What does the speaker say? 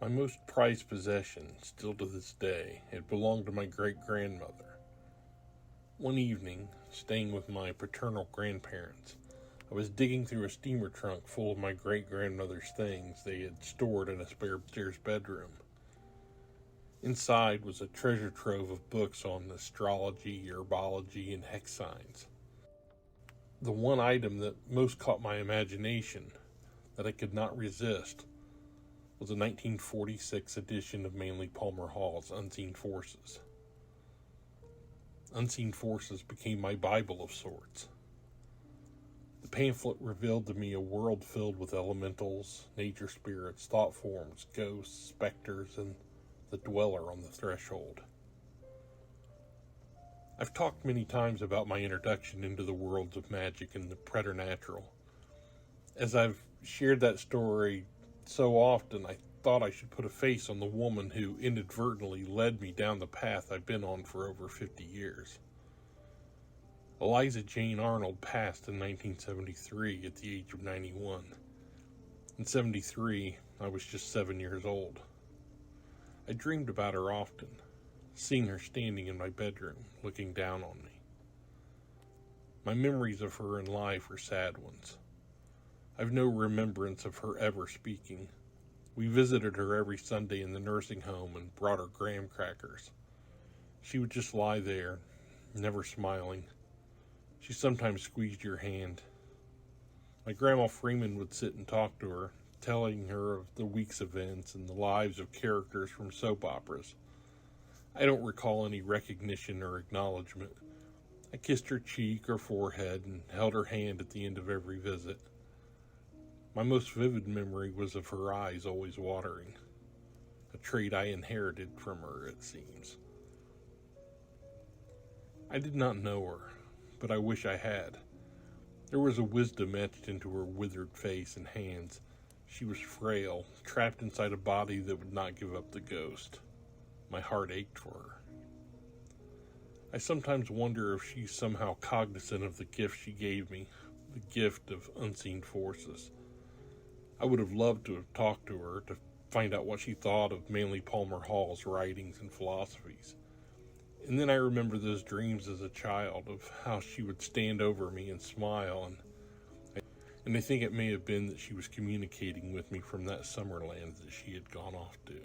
My most prized possession, still to this day, it belonged to my great-grandmother. One evening, staying with my paternal grandparents, I was digging through a steamer trunk full of my great-grandmother's things they had stored in a spare upstairs bedroom. Inside was a treasure trove of books on astrology, herbology, and hex signs. The one item that most caught my imagination, that I could not resist, was a 1946 edition of Manly Palmer Hall's Unseen Forces. Unseen Forces became my Bible of sorts. The pamphlet revealed to me a world filled with elementals, nature spirits, thought forms, ghosts, specters, and the dweller on the threshold. I've talked many times about my introduction into the worlds of magic and the preternatural. As I've shared that story so often, I thought I should put a face on the woman who inadvertently led me down the path I've been on for over 50 years. Eliza Jane Arnold passed in 1973 at the age of 91. In 73, I was just 7 years old. I dreamed about her often, seeing her standing in my bedroom, looking down on me. My memories of her in life are sad ones. I've no remembrance of her ever speaking. We visited her every Sunday in the nursing home and brought her graham crackers. She would just lie there, never smiling. She sometimes squeezed your hand. My Grandma Freeman would sit and talk to her, telling her of the week's events and the lives of characters from soap operas. I don't recall any recognition or acknowledgement. I kissed her cheek or forehead and held her hand at the end of every visit. My most vivid memory was of her eyes always watering, a trait I inherited from her, it seems. I did not know her, but I wish I had. There was a wisdom etched into her withered face and hands. She was frail, trapped inside a body that would not give up the ghost. My heart ached for her. I sometimes wonder if she's somehow cognizant of the gift she gave me, the gift of unseen forces. I would have loved to have talked to her to find out what she thought of Manly Palmer Hall's writings and philosophies. And then I remember those dreams as a child of how she would stand over me and smile, and I think it may have been that she was communicating with me from that summer land that she had gone off to.